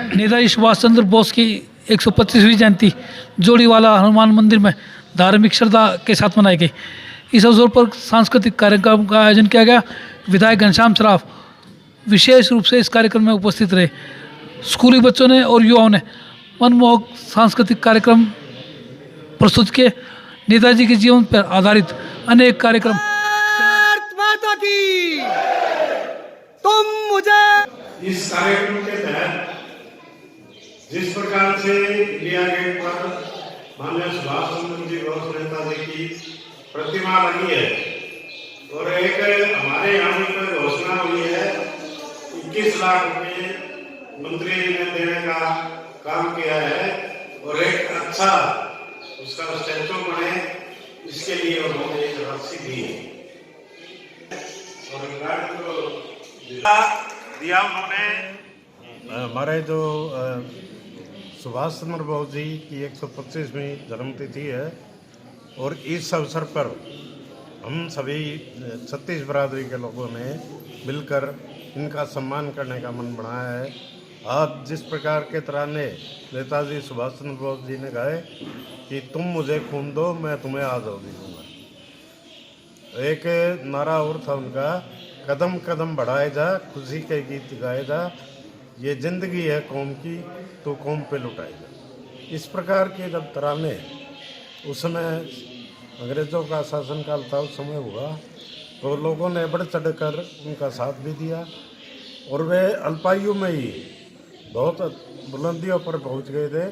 नेताजी सुभाष चंद्र बोस की 125वीं जयंती जोड़ीवाला हनुमान मंदिर में धार्मिक श्रद्धा के साथ मनाई गई। इस अवसर पर सांस्कृतिक कार्यक्रम का आयोजन किया गया। विधायक घनश्याम सराफ विशेष रूप से इस कार्यक्रम में उपस्थित रहे। स्कूली बच्चों ने और युवाओं ने मनमोहक सांस्कृतिक कार्यक्रम प्रस्तुत किए। नेताजी के जीवन पर आधारित अनेक कार्यक्रम तुम मुझे इस कार्यक्रम के तहत जिस प्रकार से इंडिया गेट पर माननीय सुभाष चंद्र जी बोस नेताजी की प्रतिमा लगी है और एक हमारे यहाँ पर घोषणा हुई है 21 लाख रुपए मंत्री ने देने का काम किया है और एक अच्छा उसका स्टैचू बने इसके लिए उन्होंने एक राशि दी है और गार्ड को दिया उन्होंने। हमारे जो सुभाष चंद्र बोस जी की 125वीं जन्मतिथि है और इस अवसर पर हम सभी छत्तीस बरादरी के लोगों ने मिलकर इनका सम्मान करने का मन बनाया है। आज जिस प्रकार के तराने नेताजी सुभाष चंद्र बोस जी ने गाए कि तुम मुझे खून दो मैं तुम्हें आज़ादी दूंगा, एक नारा और था उनका, कदम कदम बढ़ाए जा खुशी के गीत गाए जा, ये जिंदगी है कौम की तो कौम पे लुटाए जा। इस प्रकार के जब तराने उस समय अंग्रेज़ों का शासनकाल था उस समय हुआ तो लोगों ने बढ़ चढ़ कर उनका साथ भी दिया और वे अल्पायु में ही बहुत बुलंदियों पर पहुंच गए थे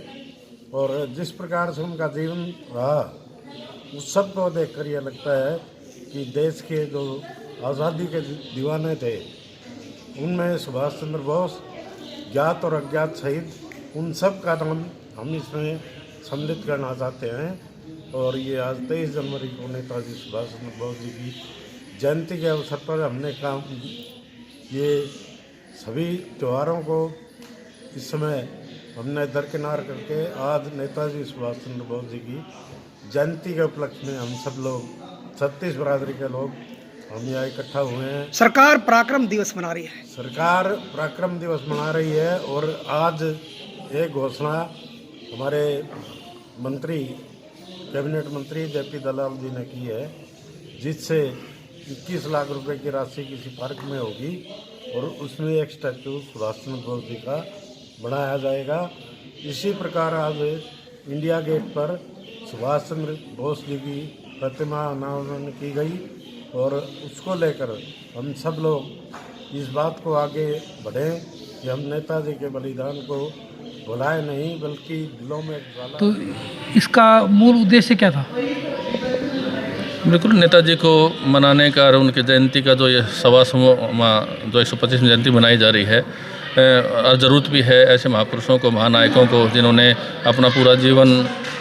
और जिस प्रकार से उनका जीवन रहा उस सब को देखकर यह लगता है कि देश के जो आज़ादी के दीवाने थे उनमें सुभाष चंद्र बोस ज्ञात और अज्ञात सहित उन सब का नाम हम इसमें सम्मिलित करना चाहते हैं। और ये आज 23 जनवरी को नेताजी सुभाष चंद्र बोस जी की जयंती के अवसर पर हमने काम ये सभी त्योहारों को इस समय हमने दरकिनार करके आज नेताजी सुभाष चंद्र बोस जी की जयंती के उपलक्ष्य में हम सब लोग छत्तीस बरादरी के लोग हम यहाँ इकट्ठा हुए हैं। सरकार पराक्रम दिवस मना रही है। सरकार पराक्रम दिवस मना रही है और आज एक घोषणा हमारे मंत्री कैबिनेट मंत्री जेपी दलाल जी ने की है जिससे 21 लाख रुपए की राशि किसी पार्क में होगी और उसमें एक स्टैचू सुभाष चंद्र बोस जी का बनाया जाएगा। इसी प्रकार आज इंडिया गेट पर सुभाष चंद्र बोस जी की प्रतिमा अनावरण की गई और उसको लेकर हम सब लोग इस बात को आगे बढ़ें कि हम नेताजी के बलिदान को भुलाए नहीं बल्कि दिलों में डाला। तो इसका मूल उद्देश्य क्या था? बिल्कुल नेताजी को मनाने का और उनकी जयंती का जो ये 125वां जो 125वीं जयंती मनाई जा रही है और ज़रूरत भी है ऐसे महापुरुषों को महानायकों को जिन्होंने अपना पूरा जीवन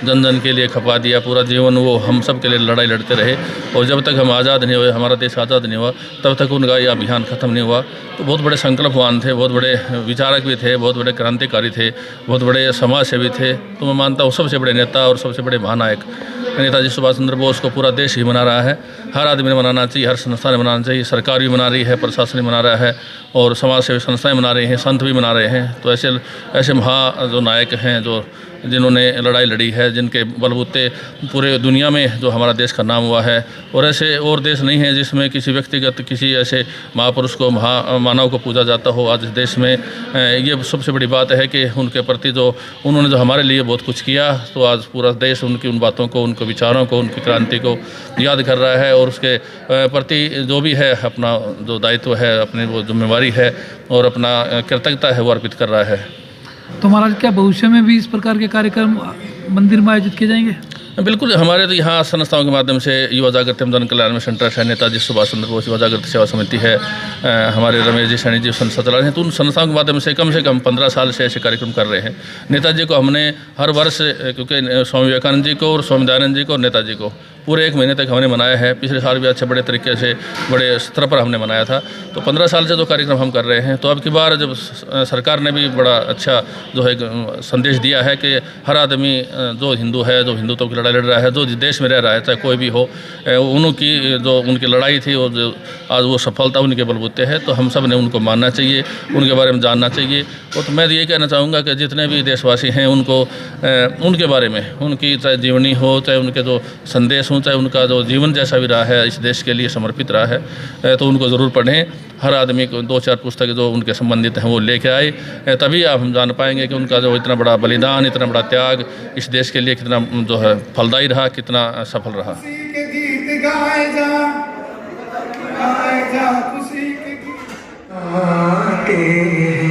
जन जन के लिए खपा दिया, पूरा जीवन वो हम सब के लिए लड़ाई लड़ते रहे और जब तक हम आज़ाद नहीं हुए, हमारा देश आज़ाद नहीं हुआ, तब तक उनका ये अभियान ख़त्म नहीं हुआ। तो बहुत बड़े संकल्पवान थे, बहुत बड़े विचारक भी थे, बहुत बड़े क्रांतिकारी थे, बहुत बड़े समाज सेवी थे। तो मैं मानता हूँ सबसे बड़े नेता और सबसे बड़े महानायक नेताजी सुभाष चंद्र बोस को पूरा देश ही मना रहा है। हर आदमी ने मनाना चाहिए, हर संस्था ने मनाना चाहिए, सरकार भी मना रही है, प्रशासन भी मना रहा है और समाज सेवी संस्थाएं मना रही हैं, संत भी मना रहे हैं। तो ऐसे महा जो नायक हैं जो जिन्होंने लड़ाई लड़ी है, जिनके बलबूते पूरे दुनिया में जो हमारा देश का नाम हुआ है और ऐसे और देश नहीं है जिसमें किसी व्यक्तिगत किसी ऐसे महापुरुष को मानव को पूजा जाता हो। आज इस देश में ये सबसे बड़ी बात है कि उनके प्रति जो उन्होंने जो हमारे लिए बहुत कुछ किया तो आज पूरा देश उनकी उन बातों को, उनके विचारों को, उनकी क्रांति को याद कर रहा है और उसके प्रति जो भी है अपना जो दायित्व है, अपनी वो जिम्मेवारी है और अपना कृतज्ञता है वो अर्पित कर रहा है। तो महाराज क्या भविष्य में भी इस प्रकार के कार्यक्रम मंदिर में आयोजित किए जाएंगे? बिल्कुल, हमारे तो यहाँ संस्थाओं के माध्यम से युवा जागृति एवं जन कल्याण सेंटर है, नेताजी सुभाष चंद्र बोस युवा जागृति सेवा समिति है, हमारे रमेश जी सैनी जी संस्था चला रहे हैं। तो उन संस्थाओं के माध्यम से कम 15 साल से ऐसे कार्यक्रम कर रहे हैं। नेताजी को हमने हर वर्ष, क्योंकि स्वामी विवेकानंद जी को और स्वामी दयानंद जी को और नेताजी को पूरे 1 महीने तक हमने मनाया है। पिछले साल भी अच्छे बड़े तरीके से बड़े स्तर पर हमने मनाया था। तो 15 साल से जो कार्यक्रम हम कर रहे हैं, तो अब की बार जब सरकार ने भी बड़ा अच्छा जो है संदेश दिया है कि हर आदमी जो हिंदू है, जो हिंदुत्व की लड़ाई लड़ रहा है, जो देश में रह रहा है, चाहे कोई भी हो, उनकी जो उनकी लड़ाई थी और जो आज वो सफलता उनके बलबूते है, तो हम सब ने उनको मानना चाहिए, उनके बारे में जानना चाहिए। और तो मैं ये कहना चाहूँगा कि जितने भी देशवासी हैं उनको उनके बारे में, उनकी चाहे जीवनी हो, चाहे उनके जो संदेश हो, चाहे उनका जो जीवन जैसा भी रहा है, इस देश के लिए समर्पित रहा है, तो उनको ज़रूर पढ़ें। हर आदमी को 2-4 पुस्तकें जो उनके संबंधित हैं वो लेके आए, तभी आप हम जान पाएंगे कि उनका जो इतना बड़ा बलिदान, इतना बड़ा त्याग इस देश के लिए कितना जो है फलदायी रहा, कितना सफल रहा। के गीत गाए जा खुशी के गीत गाते